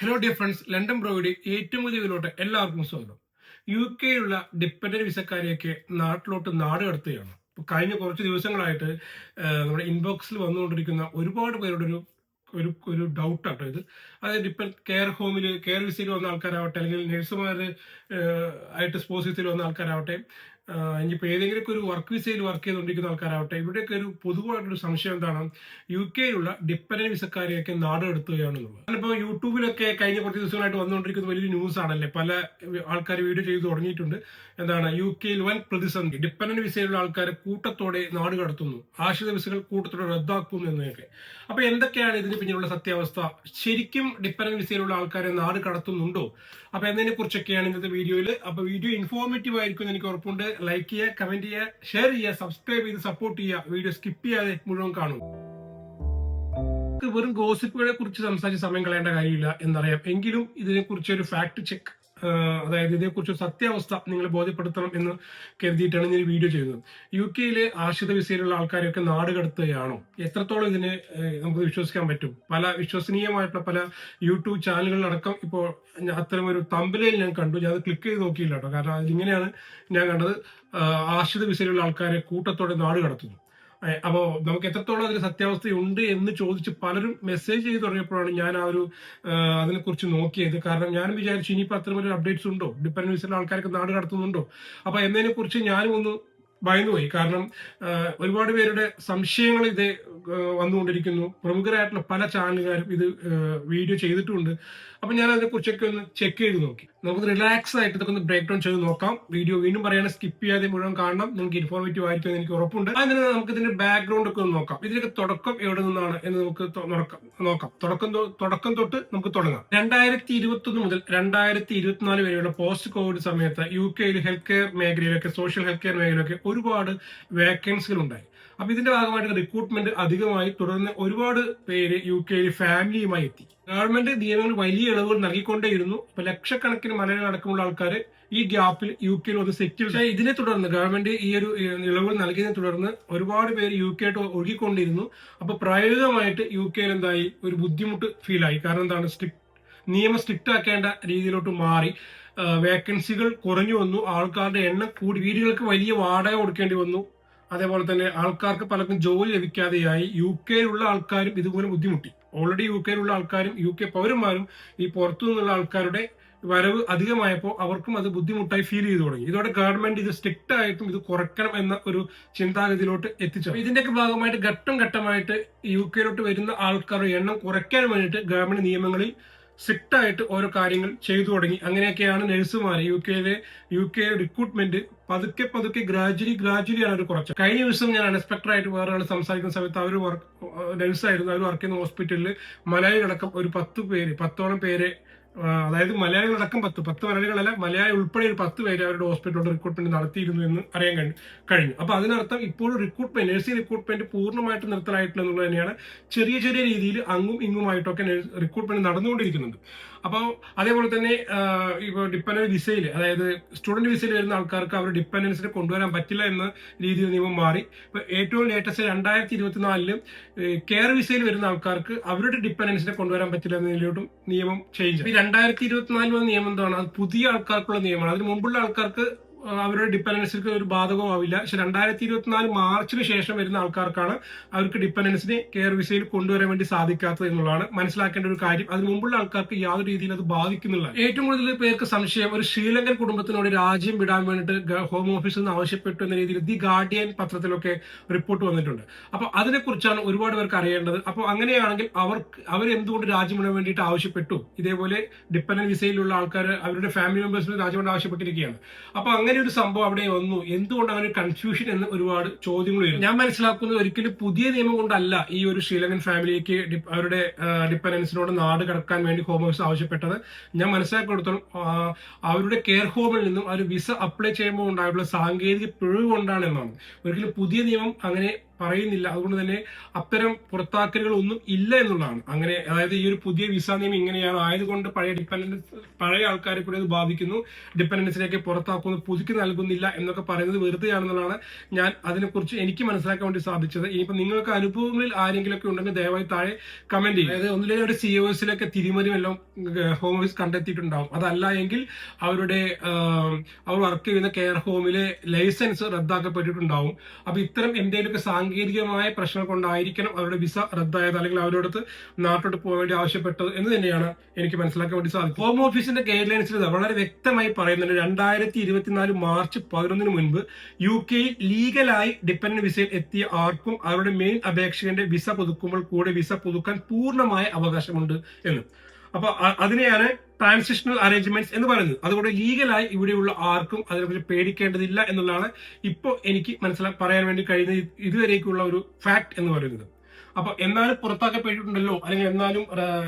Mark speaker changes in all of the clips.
Speaker 1: Hello dear friends, London ബ്രോയുടെ ഏറ്റവും പുതിയ വീഡിയോയിലോട്ട് എല്ലാവർക്കും സ്വാഗതം. യു കെയിലുള്ള ഡിപ്പെൻഡന്റ് വിസക്കാരെയൊക്കെ നാട് കടത്തുകയാണ്. കഴിഞ്ഞ കുറച്ച് ദിവസങ്ങളായിട്ട് നമ്മുടെ ഇൻബോക്സിൽ വന്നുകൊണ്ടിരിക്കുന്ന ഒരുപാട് പേരുടെ ഒരു ഒരു ഒരു ഡൗട്ടാട്ടോ ഇത്. അതായത് ഇപ്പം കെയർ വിസയിൽ വന്ന ആൾക്കാരാവട്ടെ, അല്ലെങ്കിൽ നഴ്സുമാർ ആയിട്ട് സ്പോസ് വിസയിൽ വന്ന ആൾക്കാരാവട്ടെ, ഇനിയിപ്പോൾ ഏതെങ്കിലുമൊക്കെ ഒരു വർക്ക് വിസയിൽ വർക്ക് ചെയ്തുകൊണ്ടിരിക്കുന്ന ആൾക്കാരാവട്ടെ, ഇവിടെയൊക്കെ ഒരു പൊതുവായിട്ടൊരു സംശയം എന്താണ്, യു കെയിലുള്ള ഡിപ്പെൻഡന്റ് വിസക്കാരെയൊക്കെ നാട് കടത്തുകയാണെന്നുള്ളത്. ഞാനിപ്പോൾ യൂട്യൂബിലൊക്കെ കഴിഞ്ഞ കുറച്ച് ദിവസങ്ങളായിട്ട് വന്നുകൊണ്ടിരിക്കുന്ന വലിയൊരു ന്യൂസ് ആണല്ലേ, പല ആൾക്കാർ വീഡിയോ ചെയ്ത് തുടങ്ങിയിട്ടുണ്ട്. എന്താണ്, യു കെയിൽ വൻ പ്രതിസന്ധി, ഡിപ്പെൻഡന്റ് വിസയിലുള്ള ആൾക്കാരെ കൂട്ടത്തോടെ നാട് കടത്തുന്നു, ആശ്രിത വിസകൾ കൂട്ടത്തോടെ റദ്ദാക്കും എന്നൊക്കെ. അപ്പൊ എന്തൊക്കെയാണ് ഇതിന് പിന്നിലുള്ള സത്യാവസ്ഥ? ശരിക്കും ഡിപ്പെൻഡന്റ് വിസയിലുള്ള ആൾക്കാരെ നാട് കടത്തുന്നുണ്ടോ? അപ്പൊ എന്നതിനെ കുറിച്ചൊക്കെയാണ് ഇന്നത്തെ വീഡിയോയിൽ. അപ്പൊ വീഡിയോ ഇൻഫോർമേറ്റീവ് ആയിരിക്കും എന്ന് എനിക്ക് ഉറപ്പുണ്ട്. ലൈക്ക് ചെയ്യുക, കമന്റ് ചെയ്യുക, ഷെയർ ചെയ്യുക, സബ്സ്ക്രൈബ് ചെയ്ത് സപ്പോർട്ട് ചെയ്യുക. വീഡിയോ സ്കിപ്പ് ചെയ്യാതെ മുഴുവൻ കാണും. വെറും ഗോസിപ്പുകളെ കുറിച്ച് സംസാരിച്ച് സമയം കളയേണ്ട കാര്യമില്ല എന്നറിയാം. എങ്കിലും ഇതിനെക്കുറിച്ച് ഒരു ഫാക്ട് ചെക്ക്, അതായത് ഇതേക്കുറിച്ച് സത്യാവസ്ഥ നിങ്ങളെ ബോധ്യപ്പെടുത്തണം എന്ന് കരുതിയിട്ടാണ് ഞാൻ വീഡിയോ ചെയ്യുന്നത്. യു കെയിലെ ആശ്രിത വിസയിലുള്ള ആൾക്കാരെയൊക്കെ നാട് കടത്തുകയാണോ? എത്രത്തോളം ഇതിന് നമുക്ക് വിശ്വസിക്കാൻ പറ്റും? പല വിശ്വസനീയമായിട്ടുള്ള പല യൂട്യൂബ് ചാനലുകളിലടക്കം ഇപ്പോൾ അത്തരം ഒരു തമ്പനയിൽ ഞാൻ കണ്ടു. ഞാൻ അത് ക്ലിക്ക് ചെയ്ത് നോക്കിയില്ല കേട്ടോ, കാരണം അതിങ്ങനെയാണ് ഞാൻ കണ്ടത്. ആശ്രിത വിസയിലുള്ള ആൾക്കാരെ കൂട്ടത്തോടെ നാട് കടത്തുന്നു. അപ്പോൾ നമുക്ക് എത്രത്തോളം അതിന് സത്യാവസ്ഥയുണ്ട് എന്ന് ചോദിച്ച് പലരും മെസ്സേജ് ചെയ്ത് തുടങ്ങിയപ്പോഴാണ് ഞാൻ അതിനെക്കുറിച്ച് നോക്കിയത്. കാരണം ഞാനും വിചാരിച്ചു ഇനിയിപ്പോൾ അത്തരമൊരു അപ്ഡേറ്റ്സ് ഉണ്ടോ, ഡിപ്പെൻഡന്റ് വിസയിലുള്ള ആൾക്കാർക്ക് നാട് കടത്തുന്നുണ്ടോ. അപ്പൊ എന്നതിനെ കുറിച്ച് ഞാനും ഒന്ന് ഭയന്നുപോയി. കാരണം ഒരുപാട് പേരുടെ സംശയങ്ങൾ ഇത് വന്നുകൊണ്ടിരിക്കുന്നു. പ്രമുഖരായിട്ടുള്ള പല ചാനലുകാരും ഇത് വീഡിയോ ചെയ്തിട്ടുമുണ്ട്. അപ്പൊ ഞാൻ അതിനെക്കുറിച്ചൊക്കെ ഒന്ന് ചെക്ക് ചെയ്ത് നോക്കി. നമുക്ക് റിലാക്സ് ആയിട്ട് ഇതൊക്കെ ഒന്ന് ബ്രേക്ക് ഡൗൺ ചെയ്ത് നോക്കാം. വീഡിയോ വീണ്ടും പറയാൻ സ്കിപ്പ് ചെയ്യാതെ മുഴുവൻ കാണണം. നിങ്ങൾക്ക് ഇൻഫോർമേറ്റീവ് ആയിരിക്കും എന്ന് എനിക്ക് ഉറപ്പുണ്ട്. അങ്ങനെ നമുക്ക് ഇതിന്റെ ബാക്ക്ഗ്രൗണ്ട് ഒക്കെ ഒന്ന് നോക്കാം. ഇതിലേക്ക് തുടക്കം എവിടെ നിന്നാണ് എന്ന് നമുക്ക് നോക്കാം. തുടക്കം തൊട്ട് നമുക്ക് തുടങ്ങാം. 2021 മുതൽ 2024 വരെയുള്ള പോസ്റ്റ് കോവിഡ് സമയത്ത് യു കെയിൽ ഹെൽത്ത് കെയർ മേഖലയിലൊക്കെ, സോഷ്യൽ ഹെൽത്ത് കെയർ മേഖലയിലൊക്കെ ഒരുപാട് വേക്കൻസികൾ ഉണ്ടായി. അപ്പൊ ഇതിന്റെ ഭാഗമായിട്ട് റിക്രൂട്ട്മെന്റ് അധികമായി. തുടർന്ന് ഒരുപാട് പേര് യു കെയിൽ ഫാമിലിയുമായി എത്തി. ഗവൺമെന്റ് നിയമങ്ങൾ വലിയ ഇളവുകൾ നൽകിക്കൊണ്ടേയിരുന്നു. ഇപ്പൊ ലക്ഷക്കണക്കിന് മലയാളികൾ അടക്കമുള്ള ആൾക്കാർ ഈ ഗ്യാപ്പിൽ യു കെയിൽ വന്ന് സെറ്റിൽ. പക്ഷേ ഇതിനെ തുടർന്ന് ഗവൺമെന്റ് ഈ ഒരു ഇളവുകൾ നൽകിയതിനെ തുടർന്ന് ഒരുപാട് പേര് യു കെ ആയിട്ട് ഒഴുകിക്കൊണ്ടിരുന്നു. അപ്പൊ പ്രായോഗികമായിട്ട് യു കെയിൽ എന്തായി, ഒരു ബുദ്ധിമുട്ട് ഫീൽ ആയി. കാരണം എന്താണ്, നിയമം സ്ട്രിക്റ്റ് ആക്കേണ്ട രീതിയിലോട്ട് മാറി. വേക്കൻസികൾ കുറഞ്ഞു വന്നു, ആൾക്കാരുടെ എണ്ണം കൂടി, വീടുകൾക്ക് വലിയ വാടക കൊടുക്കേണ്ടി വന്നു. അതേപോലെ തന്നെ ആൾക്കാർക്ക് പലർക്കും ജോലി ലഭിക്കാതെയായി. യു കെയിലുള്ള ആൾക്കാരും ഇതുപോലെ ബുദ്ധിമുട്ടി. ഓൾറെഡി യു കെയിലുള്ള ആൾക്കാരും യു കെ പൗരന്മാരും ഈ പുറത്തു നിന്നുള്ള ആൾക്കാരുടെ വരവ് അധികമായപ്പോൾ അവർക്കും അത് ബുദ്ധിമുട്ടായി ഫീൽ ചെയ്തു തുടങ്ങി. ഇതോടെ ഗവൺമെന്റ് ഇത് സ്ട്രിക്റ്റ് ആയിട്ടും ഇത് കുറയ്ക്കണം എന്ന ഒരു ചിന്താഗതിയിലോട്ട് എത്തിച്ചു. ഇതിന്റെയൊക്കെ ഭാഗമായിട്ട് ഘട്ടം ഘട്ടമായിട്ട് യു കെയിലോട്ട് വരുന്ന ആൾക്കാരുടെ എണ്ണം കുറയ്ക്കാൻ വേണ്ടിയിട്ട് ഗവൺമെന്റ് നിയമങ്ങളിൽ സ്ട്രിക്റ്റ് ആയിട്ട് ഓരോ കാര്യങ്ങൾ ചെയ്തു തുടങ്ങി. അങ്ങനെയൊക്കെയാണ് നഴ്സുമാർ യു കെ റിക്രൂട്ട്മെന്റ് പതുക്കെ ഗ്രാജുവലി ആണ് അവർ കുറച്ചത്. കഴിഞ്ഞ ദിവസം ഞാൻ അൺഎക്സ്പെക്ടഡ് ആയിട്ട് വേറെ ആൾ സംസാരിക്കുന്ന സമയത്ത് അവർ നഴ്സായിരുന്നു, അവർ വർക്ക് ചെയ്യുന്ന ഹോസ്പിറ്റലിൽ മലയാളികളടക്കം ഒരു 10ഓളം പേരെ, അതായത് മലയാളികളടക്കം 10 മലയാളികളല്ല, മലയാളി ഉൾപ്പെടെ ഒരു 10 പേര് അവരുടെ ഹോസ്പിറ്റലിൽ റിക്രൂട്ട്മെന്റ് നടത്തിയിരുന്നു എന്ന് അറിയാൻ കഴിഞ്ഞു. അപ്പൊ അതിനർത്ഥം ഇപ്പോൾ നഴ്സിംഗ് റിക്രൂട്ട്മെന്റ് പൂർണ്ണമായിട്ട് നിർത്തലായിട്ടില്ല എന്നുള്ളത് തന്നെയാണ്. ചെറിയ രീതിയിൽ അങ്ങും ഇങ്ങുമായിട്ടൊക്കെ റിക്രൂട്ട്മെന്റ് നടന്നുകൊണ്ടിരിക്കുന്നുണ്ട്. അപ്പോൾ അതേപോലെ തന്നെ ഇപ്പോൾ ഡിപ്പെൻഡന്റ് വിസയിൽ, അതായത് സ്റ്റുഡന്റ് വിസയിൽ വരുന്ന ആൾക്കാർക്ക് അവരുടെ ഡിപ്പെൻഡൻസിനെ കൊണ്ടുവരാൻ പറ്റില്ല എന്ന രീതിയിൽ നിയമം മാറി. ഇപ്പൊ ഏറ്റവും ലേറ്റസ്റ്റ് 2024 കെയർ വിസയിൽ വരുന്ന ആൾക്കാർക്ക് അവരുടെ ഡിപ്പെൻഡൻസിനെ കൊണ്ടുവരാൻ പറ്റില്ല എന്നതിലോട്ടും നിയമം ചേഞ്ച്. 2024 വന്ന നിയമം എന്താണ്, അത് പുതിയ ആൾക്കാർക്കുള്ള നിയമമാണ്. അതിന് മുമ്പുള്ള ആൾക്കാർക്ക് അവരുടെ ഡിപ്പെൻഡൻസിക്ക് ഒരു ബാധകമാവില്ല. പക്ഷെ 2024 മാർച്ചിന് ശേഷം വരുന്ന ആൾക്കാർക്കാണ് അവർക്ക് ഡിപ്പെൻഡൻസിനെ കെയർ വിസയിൽ കൊണ്ടുവരാൻ വേണ്ടി സാധിക്കാത്തത് എന്നുള്ളതാണ് മനസ്സിലാക്കേണ്ട ഒരു കാര്യം. അതിന് മുമ്പുള്ള ആൾക്കാർക്ക് യാതൊരു രീതിയിൽ അത് ബാധിക്കുന്നില്ല. ഏറ്റവും കൂടുതൽ പേർക്ക് സംശയം, ഒരു ശ്രീലങ്കൻ കുടുംബത്തിനോട് രാജ്യം വിടാൻ വേണ്ടിയിട്ട് ഹോം ഓഫീസിൽ നിന്ന് ആവശ്യപ്പെട്ടു എന്ന രീതിയിൽ ദി ഗാർഡിയൻ പത്രത്തിലൊക്കെ റിപ്പോർട്ട് വന്നിട്ടുണ്ട്. അപ്പൊ അതിനെക്കുറിച്ചാണ് ഒരുപാട് പേർക്ക് അറിയേണ്ടത്. അപ്പോൾ അങ്ങനെയാണെങ്കിൽ അവരെന്തുകൊണ്ട് രാജ്യം വിടാൻ വേണ്ടിയിട്ട് ആവശ്യപ്പെട്ടു? ഇതേപോലെ ഡിപ്പെൻഡന്റ് വിസയിലുള്ള ആൾക്കാർ അവരുടെ ഫാമിലി മെമ്പേഴ്സിന് രാജ്യം വിടാൻ ആവശ്യപ്പെട്ടിരിക്കുകയാണ്. അപ്പൊ അങ്ങനെ ഒരു സംഭവം അവിടെ വന്നു. എന്തുകൊണ്ട് അങ്ങനെ കൺഫ്യൂഷൻ എന്ന് ഒരുപാട് ചോദ്യങ്ങൾ വരും. ഞാൻ മനസ്സിലാക്കുന്നത് ഒരിക്കലും പുതിയ നിയമം കൊണ്ടല്ല ഈ ഒരു ശ്രീലങ്കൻ ഫാമിലിക്ക് അവരുടെ ഡിപ്പെൻഡൻസിനോട് നാട് കടക്കാൻ വേണ്ടി ഹോം ഓഫീസ് ആവശ്യപ്പെട്ടത്. ഞാൻ മനസ്സിലാക്കിയെടുത്തോളം അവരുടെ കെയർ ഹോമിൽ നിന്നും അവർ വിസ അപ്ലൈ ചെയ്യുമ്പോൾ ഉണ്ടായിട്ടുള്ള സാങ്കേതിക പിഴവ് കൊണ്ടാണ് എന്നാണ്. ഒരിക്കലും പുതിയ നിയമം അങ്ങനെ പറയുന്നില്ല. അതുകൊണ്ട് തന്നെ അത്തരം പുറത്താക്കലുകൾ ഒന്നും ഇല്ല എന്നുള്ളതാണ്. അങ്ങനെ അതായത് ഈ ഒരു പുതിയ വിസ നിയമം ഇങ്ങനെയാണ് ആയതുകൊണ്ട് പഴയ ആൾക്കാരെ കൂടെ അത് ബാധിക്കുന്നു, ഡിപ്പെൻഡൻസിലേക്ക് പുറത്താക്കുന്നു, പുതുക്കി നൽകുന്നില്ല എന്നൊക്കെ പറയുന്നത് വെറുതെയാണെന്നുള്ളതാണ് ഞാൻ അതിനെക്കുറിച്ച് എനിക്ക് മനസ്സിലാക്കാൻ വേണ്ടി സാധിച്ചത്. ഇനിയിപ്പോ നിങ്ങൾക്ക് അനുഭവങ്ങളിൽ ആരെങ്കിലുമൊക്കെ ഉണ്ടെങ്കിൽ ദയവായി താഴെ കമന്റ് ചെയ്യും. അതായത് ഒന്നിലേക്ക് ഒരു COSിലൊക്കെ തിരിമറി വല്ലതും ഹോം ഓഫീസ് കണ്ടെത്തിയിട്ടുണ്ടാവും. അതല്ല എങ്കിൽ അവർ വർക്ക് ചെയ്യുന്ന കെയർ ഹോമിലെ ലൈസൻസ് റദ്ദാക്കപ്പെട്ടിട്ടുണ്ടാവും. അപ്പൊ ഇത്തരം എന്തെങ്കിലുമൊക്കെ സാങ്കേതികമായ പ്രശ്നം കൊണ്ടായിരിക്കണം അവരുടെ വിസ റദ്ദായത്, അല്ലെങ്കിൽ അവരോടത്ത് നാട്ടോട്ട് പോകാൻ വേണ്ടി ആവശ്യപ്പെട്ടത് എന്ന് തന്നെയാണ് എനിക്ക് മനസ്സിലാക്കാൻ വേണ്ടി സാധിക്കും. ഹോം ഓഫീസിന്റെ ഗൈഡ് ലൈൻസിൽ വളരെ വ്യക്തമായി പറയുന്നുണ്ട് 2024 മാർച്ച് 11 മുൻപ് UK-യിൽ ലീഗലായി ഡിപെൻഡന്റ് വിസയിൽ എത്തിയ ആർക്കും അവരുടെ മെയിൻ അപേക്ഷകന്റെ വിസ പുതുക്കുമ്പോൾ കൂടെ വിസ പുതുക്കാൻ പൂർണ്ണമായ അവകാശമുണ്ട് എന്ന്. അപ്പൊ അതിനെയാണ് ട്രാൻസിഷണൽ അറേഞ്ച്മെന്റ്സ് എന്ന് പറയുന്നത്. അതുകൊണ്ട് ലീഗലായി ഇവിടെയുള്ള ആർക്കും അതിനെക്കുറിച്ച് പേടിക്കേണ്ടതില്ല എന്നുള്ളതാണ് ഇപ്പോൾ എനിക്ക് പറയാൻ വേണ്ടി കഴിയുന്ന ഇതുവരേക്കുള്ള ഒരു ഫാക്ട് എന്ന് പറയുന്നത്. അപ്പൊ എന്നാലും പുറത്താക്കപ്പെട്ടിട്ടുണ്ടല്ലോ, അല്ലെങ്കിൽ എന്നാലും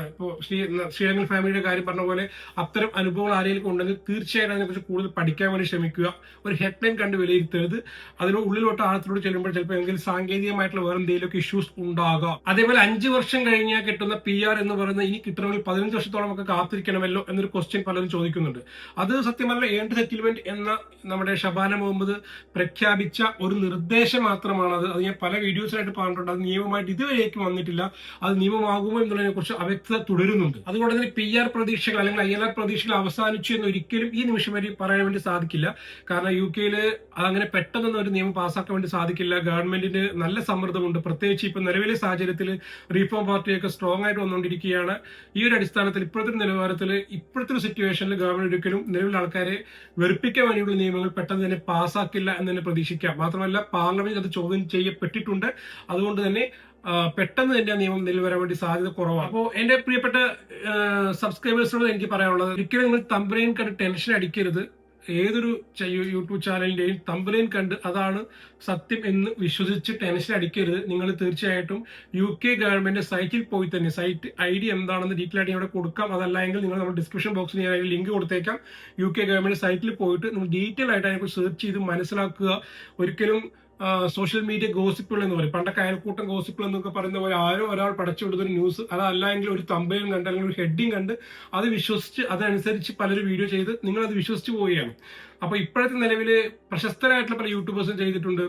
Speaker 1: ഇപ്പോ ശ്രീലങ്കൻ ഫാമിലിയുടെ കാര്യം പറഞ്ഞ പോലെ അത്തരം അനുഭവങ്ങൾ ആരെങ്കിലും ഉണ്ടെങ്കിൽ തീർച്ചയായിട്ടും അതിനെക്കുറിച്ച് കൂടുതൽ പഠിക്കാൻ വേണ്ടി ശ്രമിക്കുക. ഒരു ഹെഡ്ലൈൻ കണ്ട് വിലയിരുത്തരുത്. അതിന് ഉള്ളിലോട്ട് ആഴത്തിലൂടെ ചെല്ലുമ്പോൾ ചിലപ്പോൾ എന്തെങ്കിലും സാങ്കേതികമായിട്ടുള്ള വേറെ എന്തെങ്കിലുമൊക്കെ ഇഷ്യൂസ് ഉണ്ടാകാം. അതേപോലെ 5 വർഷം കഴിഞ്ഞാൽ കിട്ടുന്ന PR എന്ന് പറയുന്നത് ഇനി കിട്ടണമെങ്കിൽ 15 വർഷത്തോളം ഒക്കെ കാത്തിരിക്കണമല്ലോ എന്നൊരു ക്വസ്റ്റ്യൻ പലരും ചോദിക്കുന്നുണ്ട്. അത് സത്യം പറഞ്ഞാൽ ഏൺഡ് സെറ്റിൽമെന്റ് എന്ന നമ്മുടെ ഷബാന മുഹമ്മദ് പ്രഖ്യാപിച്ച ഒരു നിർദ്ദേശം മാത്രമാണ്. അത് ഞാൻ പല വീഡിയോസിലായിട്ട് പറഞ്ഞിട്ടുണ്ട്. അത് നിയമമായിട്ട് ഇതുവരെ വന്നിട്ടില്ല. അത് നിയമമാകുമോ എന്നുള്ളതിനെ കുറിച്ച് അവ്യക്തത തുടരുന്നുണ്ട്. അതുകൊണ്ട് തന്നെ PR പ്രതീക്ഷകൾ അല്ലെങ്കിൽ ILR പ്രതീക്ഷകൾ അവസാനിച്ചു എന്ന് ഒരിക്കലും ഈ നിമിഷം വരെ പറയാൻ വേണ്ടി സാധിക്കില്ല. കാരണം UK-യിൽ അങ്ങനെ പെട്ടെന്നൊന്നും ഒരു നിയമം പാസ്സാക്കാൻ വേണ്ടി സാധിക്കില്ല. ഗവൺമെന്റിന് നല്ല സമ്മർദ്ദമുണ്ട്. പ്രത്യേകിച്ച് ഇപ്പൊ നിലവിലെ സാഹചര്യത്തിൽ റീഫോം പാർട്ടിയൊക്കെ സ്ട്രോങ് ആയിട്ട് വന്നുകൊണ്ടിരിക്കുകയാണ്. ഈ ഒരു അടിസ്ഥാനത്തിൽ ഇപ്പോഴത്തെ നിലവാരത്തിൽ ഇപ്പോഴത്തെ ഒരു സിറ്റുവേഷനിൽ ഗവൺമെന്റ് ഒരിക്കലും നിലവിലെ ആൾക്കാരെ വെറുപ്പിക്കാൻ വേണ്ടിയുള്ള നിയമങ്ങൾ പെട്ടെന്ന് തന്നെ പാസ്സാക്കില്ല എന്ന് തന്നെ പ്രതീക്ഷിക്കാം. മാത്രമല്ല പാർലമെന്റ് അത് ചോദ്യം ചെയ്യപ്പെട്ടിട്ടുണ്ട്. അതുകൊണ്ട് തന്നെ പെട്ടെന്ന് തന്നെ നിയമം നിലവിൽ വരാൻ വേണ്ടി സാധ്യത കുറവാണ്. അപ്പോൾ എന്റെ പ്രിയപ്പെട്ട സബ്സ്ക്രൈബേഴ്സിനോട് എനിക്ക് പറയാനുള്ളത്, ഒരിക്കലും നിങ്ങൾ തമ്പനയിൽ കണ്ട് ടെൻഷൻ അടിക്കരുത്. ഏതൊരു യൂട്യൂബ് ചാനലിന്റെയും തമ്പനയിൽ കണ്ട് അതാണ് സത്യം എന്ന് വിശ്വസിച്ച് ടെൻഷൻ അടിക്കരുത്. നിങ്ങൾ തീർച്ചയായിട്ടും UK ഗവൺമെന്റ് സൈറ്റിൽ പോയി തന്നെ സൈറ്റ് ID എന്താണെന്ന് ഡീറ്റെയിൽ ആയിട്ട് ഇവിടെ കൊടുക്കാം. അതല്ല എങ്കിൽ നിങ്ങൾ നമ്മുടെ ഡിസ്ക്രിപ്ഷൻ ബോക്സിൽ ഞാൻ ലിങ്ക് കൊടുത്തേക്കാം. UK ഗവൺമെന്റ് സൈറ്റിൽ പോയിട്ട് നിങ്ങൾ ഡീറ്റെയിൽ ആയിട്ട് അതിനെക്കുറിച്ച് സെർച്ച് ചെയ്ത് മനസ്സിലാക്കുക. ഒരിക്കലും സോഷ്യൽ മീഡിയ ഗോസിപ്പുകൾ എന്ന് പറയും, പണ്ടൊക്കെ അയൽക്കൂട്ടം ഗോസിപ്പുകൾ എന്നൊക്കെ പറയുന്ന പോലെ ആരോ ഒരാൾ പടച്ചു കൊടുത്തൊരു ന്യൂസ്, അതല്ല എങ്കിൽ ഒരു തമ്പയും കണ്ട് അല്ലെങ്കിൽ ഒരു ഹെഡിങ് കണ്ട് അത് വിശ്വസിച്ച് അതനുസരിച്ച് പലരും വീഡിയോ ചെയ്ത് നിങ്ങൾ അത് വിശ്വസിച്ച് പോവുകയാണ്. അപ്പൊ ഇപ്പോഴത്തെ നിലവില് പ്രശസ്തരായിട്ടുള്ള പല യൂട്യൂബേഴ്സും ചെയ്തിട്ടുണ്ട്.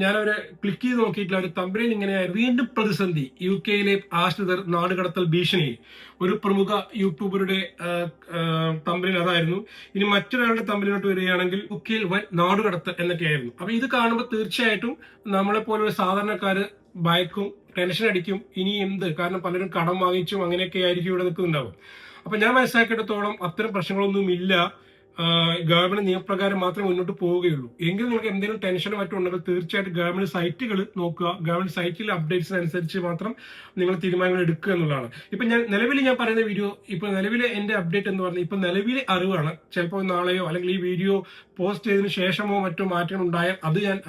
Speaker 1: ഞാനവരെ ക്ലിക്ക് ചെയ്ത് നോക്കിയിട്ടില്ല. ഒരു തമ്പനയിൽ ഇങ്ങനെയായിരുന്നു: വീണ്ടും പ്രതിസന്ധി, UK-യിലെ ആശ്രിതർ നാടുകടത്തൽ ഭീഷണി. ഒരു പ്രമുഖ യൂട്യൂബറുടെ തമ്പനയിൽ അതായിരുന്നു. ഇനി മറ്റൊരാളുടെ തമ്പനിലോട്ട് വരികയാണെങ്കിൽ UK-യിൽ വൻ നാടുകടത്തൽ എന്നൊക്കെയായിരുന്നു. അപ്പൊ ഇത് കാണുമ്പോൾ തീർച്ചയായിട്ടും നമ്മളെ പോലുള്ള സാധാരണക്കാര് ഭയക്കും, ടെൻഷൻ അടിക്കും. ഇനി എന്ത്, കാരണം പലരും കടം വാങ്ങിച്ചും അങ്ങനെയൊക്കെ ആയിരിക്കും ഇവിടെ നിൽക്കുന്നുണ്ടാവും. അപ്പൊ ഞാൻ മനസ്സിലാക്കിയിടത്തോളം അത്തരം പ്രശ്നങ്ങളൊന്നും ഇല്ല. ഗവൺമെന്റ് നിയമപ്രകാരം മാത്രമേ മുന്നോട്ട് പോവുകയുള്ളൂ. എങ്കിൽ നിങ്ങൾക്ക് എന്തെങ്കിലും ടെൻഷനോ മറ്റോ ഉണ്ടെങ്കിൽ തീർച്ചയായിട്ടും ഗവൺമെന്റ് സൈറ്റുകൾ നോക്കുക. ഗവൺമെന്റ് സൈറ്റിലെ അപ്ഡേറ്റ്സിനനുസരിച്ച് മാത്രം നിങ്ങൾ തീരുമാനങ്ങൾ എടുക്കുക എന്നുള്ളതാണ്. ഇപ്പൊ നിലവിൽ ഞാൻ പറയുന്ന വീഡിയോ, ഇപ്പൊ നിലവിലെ എന്റെ അപ്ഡേറ്റ് എന്ന് പറഞ്ഞാൽ ഇപ്പൊ നിലവിലെ അറിവാണ്. ചിലപ്പോൾ നാളെയോ അല്ലെങ്കിൽ ഈ വീഡിയോ പോസ്റ്റ് ചെയ്തതിനു ശേഷമോ മറ്റോ മാറ്റങ്ങൾ ഉണ്ടായാൽ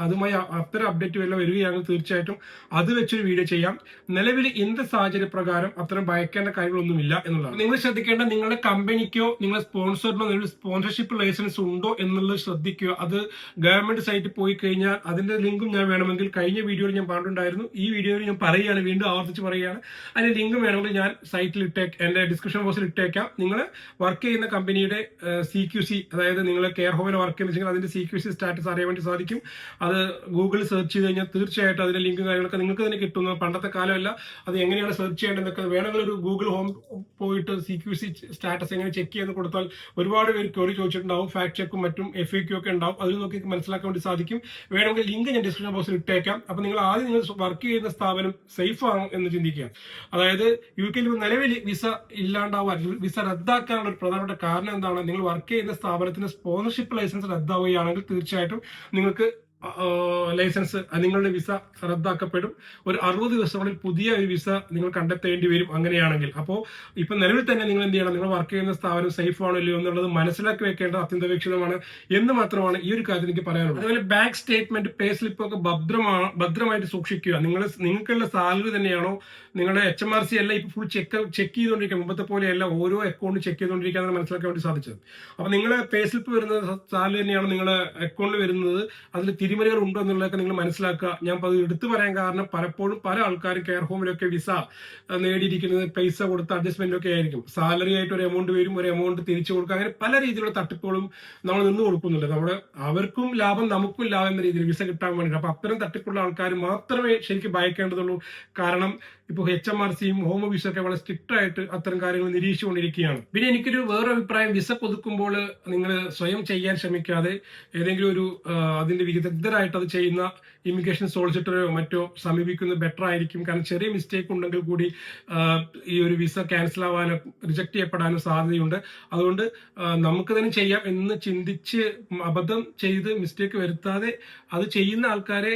Speaker 1: അതുമായി അത്തരം അപ്ഡേറ്റ് വല്ല വരികയാണെങ്കിൽ തീർച്ചയായിട്ടും അത് വെച്ചൊരു വീഡിയോ ചെയ്യാം. നിലവിൽ എന്ത് സാഹചര്യ പ്രകാരം അത്തരം ഭയക്കേണ്ട കാര്യങ്ങളൊന്നുമില്ല എന്നുള്ളതാണ്. നിങ്ങൾ ശ്രദ്ധിക്കേണ്ട, നിങ്ങളുടെ കമ്പനിക്കോ നിങ്ങളുടെ സ്പോൺസറിനോ നിങ്ങളുടെ സ്പോൺസർഷിപ്പ് ലൈസൻസ് ഉണ്ടോ എന്നുള്ളത് ശ്രദ്ധിക്കുക. അത് ഗവൺമെന്റ് സൈറ്റിൽ പോയി കഴിഞ്ഞാൽ അതിന്റെ ലിങ്കും ഞാൻ വേണമെങ്കിൽ കഴിഞ്ഞ വീഡിയോയിൽ ഞാൻ പറഞ്ഞിട്ടുണ്ടായിരുന്നു. ഈ വീഡിയോയിൽ ഞാൻ പറയുകയാണ്, വീണ്ടും ആവർത്തിച്ച് പറയുകയാണ്. അതിന്റെ ലിങ്ക് വേണമെങ്കിൽ ഞാൻ സൈറ്റിൽ എന്റെ ഡിസ്ക്രിപ്ഷൻ ബോക്സിൽ ഇട്ടേക്കാം. നിങ്ങൾ വർക്ക് ചെയ്യുന്ന കമ്പനിയുടെ CQC, അതായത് നിങ്ങൾ കെയർ ഹോമിൽ വർക്ക് ചെയ്യുന്ന അതിന്റെ CQC സ്റ്റാറ്റസ് അറിയാൻ വേണ്ടി സാധിക്കും. അത് ഗൂഗിളിൽ സെർച്ച് ചെയ്ത് കഴിഞ്ഞാൽ തീർച്ചയായിട്ടും അതിന്റെ ലിങ്കും കാര്യങ്ങളൊക്കെ നിങ്ങൾക്ക് തന്നെ കിട്ടുന്നു. പണ്ടത്തെ കാലമല്ല, അത് എങ്ങനെയാണ് സെർച്ച് ചെയ്യേണ്ടതെന്നൊക്കെ വേണമെങ്കിൽ ഒരു ഗൂഗിൾ ഹോം പോയിട്ട് CQC സ്റ്റാറ്റസ് എങ്ങനെ ചെക്ക് ചെയ്യുന്ന കൊടുത്താൽ ഒരുപാട് പേര് ക്വറി ചോദിച്ചിട്ടുണ്ടാവും. ഫാക്ട് ചെക്കും മറ്റും FAQ ഒക്കെ ഉണ്ടാവും. അതിൽ നോക്കി മനസ്സിലാക്കാൻ വേണ്ടി സാധിക്കും. വേണമെങ്കിൽ ലിങ്ക് ഞാൻ ഡിസ്ക്രിപ്ഷൻ ബോക്സിൽ ഇട്ടേക്കാം. അപ്പൊ നിങ്ങൾ ആദ്യം നിങ്ങൾ വർക്ക് ചെയ്യുന്ന സ്ഥാപനം സേഫ് ആണോ എന്ന് ചിന്തിക്കുക. അതായത് UK-യിൽ നിലവിൽ വിസ ഇല്ലാണ്ടാവാൻ, വിസ റദ്ദാക്കാനുള്ള ഒരു പ്രധാനപ്പെട്ട കാരണം എന്താണ്? നിങ്ങൾ വർക്ക് ചെയ്യുന്ന സ്ഥാപനത്തിന് സ്പോൺസർഷിപ്പ് ലൈസൻസ് റദ്ദാവുകയാണെങ്കിൽ തീർച്ചയായിട്ടും നിങ്ങൾക്ക് ലൈസൻസ്, നിങ്ങളുടെ വിസ റദ്ദാക്കപ്പെടും. ഒരു 60 ദിവസങ്ങളിൽ പുതിയ ഒരു വിസ നിങ്ങൾ കണ്ടെത്തേണ്ടി വരും അങ്ങനെയാണെങ്കിൽ. അപ്പോൾ ഇപ്പൊ നിലവിൽ തന്നെ നിങ്ങൾ എന്ത് ചെയ്യണം? നിങ്ങൾ വർക്ക് ചെയ്യുന്ന സ്ഥാപനം സേഫ് ആണോ ഇല്ലയോ എന്നുള്ളത് മനസ്സിലാക്കി വെക്കേണ്ടത് അത്യന്താപേക്ഷിതമാണ് എന്ന് മാത്രമാണ് ഈ ഒരു കാര്യത്തിൽ എനിക്ക് പറയാനുള്ളത്. അതുപോലെ ബാങ്ക് സ്റ്റേറ്റ്മെന്റ്, പേ സ്ലിപ്പ് ഒക്കെ ഭദ്രമായിട്ട് സൂക്ഷിക്കുക. നിങ്ങൾക്കുള്ള സാലറി തന്നെയാണോ, നിങ്ങളുടെ HMRC അല്ല ഇപ്പൊ ഫുൾ ചെക്ക് ചെയ്തുകൊണ്ടിരിക്കുക, മുമ്പത്തെ പോലെയല്ല ഓരോ അക്കൗണ്ട് ചെക്ക് ചെയ്തുകൊണ്ടിരിക്കുകയെന്ന് മനസ്സിലാക്കാൻ വേണ്ടി സാധിച്ചത്. അപ്പൊ നിങ്ങളെ പേ സ്ലിപ്പ് വരുന്നത് സാലറി തന്നെയാണ് നിങ്ങളുടെ അക്കൗണ്ടിൽ വരുന്നത്, അതിൽ തിരിമറികൾ ഉണ്ടോ എന്നുള്ളതൊക്കെ നിങ്ങൾ മനസ്സിലാക്കുക. ഞാൻ അത് എടുത്തു പറയാൻ കാരണം പലപ്പോഴും പല ആൾക്കാരും കെയർ ഹോമിലൊക്കെ വിസ നേടിയിരിക്കുന്നത് പൈസ കൊടുത്ത അഡ്ജസ്റ്റ്മെന്റ് ഒക്കെ ആയിരിക്കും. സാലറി ആയിട്ട് ഒരു എമൗണ്ട് വരും, ഒരു എമൗണ്ട് തിരിച്ചു കൊടുക്കുക, അങ്ങനെ പല രീതിയിലുള്ള തട്ടിപ്പുകളും നമ്മൾ നിന്ന് കൊടുക്കുന്നുണ്ട്. നമ്മുടെ അവർക്കും ലാഭം നമുക്കും ലാഭം എന്ന രീതിയിൽ വിസ കിട്ടാൻ വേണ്ടിയിട്ട്. അപ്പൊ അത്തരം തട്ടിപ്പുള്ള ആൾക്കാർ മാത്രമേ ശരിക്കും ഭയക്കേണ്ടതുള്ളൂ. കാരണം ഇപ്പോൾ HMRCയും ഹോം ഓഫീസും ഒക്കെ വളരെ സ്ട്രിക്റ്റ് ആയിട്ട് അത്തരം കാര്യങ്ങൾ നിരീക്ഷിച്ചുകൊണ്ടിരിക്കുകയാണ്. പിന്നെ എനിക്കൊരു വേറെ അഭിപ്രായം, വിസ പുതുക്കുമ്പോൾ നിങ്ങൾ സ്വയം ചെയ്യാൻ ശ്രമിക്കാതെ ഏതെങ്കിലും ഒരു അതിന്റെ വിദഗ്ധരായിട്ട് അത് ചെയ്യുന്ന ഇമിഗ്രേഷൻ സോളിസിറ്ററോ മറ്റോ സമീപിക്കുന്നത് ബെറ്റർ ആയിരിക്കും. കാരണം ചെറിയ മിസ്റ്റേക്ക് ഉണ്ടെങ്കിൽ കൂടി ഈ ഒരു വിസ ക്യാൻസൽ ആവാനോ റിജക്ട് ചെയ്യപ്പെടാനോ സാധ്യതയുണ്ട്. അതുകൊണ്ട് നമുക്ക് തന്നെ ചെയ്യാം എന്ന് ചിന്തിച്ച് അബദ്ധം ചെയ്ത് മിസ്റ്റേക്ക് വരുത്താതെ അത് ചെയ്യുന്ന ആൾക്കാരെ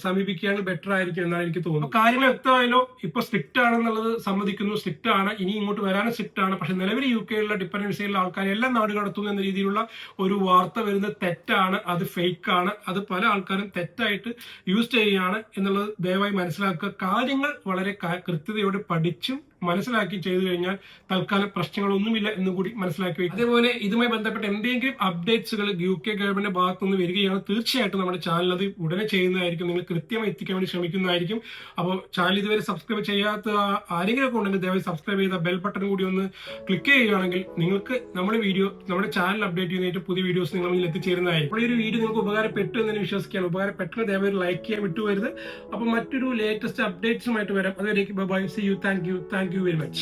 Speaker 1: സമീപിക്കുകയാണ് ബെറ്റർ ആയിരിക്കും എന്നാണ് എനിക്ക് തോന്നുന്നത്. കാര്യങ്ങൾ വ്യക്തമായാലോ? ഇപ്പൊ സ്ട്രിക്റ്റ് ആണെന്നുള്ളത് സമ്മതിക്കുന്നു, സ്ട്രിക്റ്റ് ആണ്, ഇനി ഇങ്ങോട്ട് വരാനും സ്ട്രിക്റ്റ് ആണ്. പക്ഷെ നിലവിൽ UK ഡിപ്പെൻഡന്റ് വിസയിലുള്ള ആൾക്കാരെ എല്ലാം നാട് കടത്തുന്നു എന്ന രീതിയിലുള്ള ഒരു വാർത്ത വരുന്നത് തെറ്റാണ്, അത് ഫേക്ക് ആണ്. അത് പല ആൾക്കാരും തെറ്റായിട്ട് യൂസ് ചെയ്യുകയാണ് എന്നുള്ളത് ദയവായി മനസ്സിലാക്കുക. കാര്യങ്ങൾ വളരെ കൃത്യതയോടെ പഠിച്ചും മനസ്സിലാക്കി ചെയ്തു കഴിഞ്ഞാൽ തൽക്കാലം പ്രശ്നങ്ങളൊന്നുമില്ല എന്നും കൂടി മനസ്സിലാക്കി വയ്ക്കും. അതേപോലെ ഇതുമായി ബന്ധപ്പെട്ട എന്തെങ്കിലും അപ്ഡേറ്റ്സുകൾ UK ഗവൺമെന്റിന്റെ ഭാഗത്തുനിന്ന് വരികയാണ്, തീർച്ചയായിട്ടും നമ്മുടെ ചാനൽ അത് ഉടനെ ചെയ്യുന്നതായിരിക്കും, നിങ്ങൾ കൃത്യമായി എത്തിക്കാൻ വേണ്ടി ശ്രമിക്കുന്നതായിരിക്കും. അപ്പോൾ ചാനൽ ഇതുവരെ സബ്സ്ക്രൈബ് ചെയ്യാത്ത ആരെങ്കിലും ഒക്കെ ഉണ്ടെങ്കിൽ ദയവായി സബ്സ്ക്രൈബ് ചെയ്ത ബെൽ ബട്ടൺ കൂടി ഒന്ന് ക്ലിക്ക് ചെയ്യുകയാണെങ്കിൽ നിങ്ങൾക്ക് നമ്മുടെ ചാനൽ അപ്ഡേറ്റ് ചെയ്യുന്നതായിട്ട് പുതിയ വീഡിയോസ് നിങ്ങൾ മുന്നിൽ എത്തിച്ചേരുന്നതായിരിക്കും. അപ്പോൾ ഈ ഒരു വീഡിയോ നിങ്ങൾക്ക് ഉപകാരപ്പെട്ടു എന്ന് വിശ്വസിക്കുകയാണ്. ഉപകാരപ്പെട്ടെന്ന് ദയവായി ലൈക്ക് ചെയ്യാൻ വിട്ടുവരുത്. അപ്പോൾ മറ്റൊരു ലേറ്റസ്റ്റ് അപ്ഡേറ്റ്സുമായിട്ട് വരാം. അതുവരേക്കും bye, see you, thank you very much.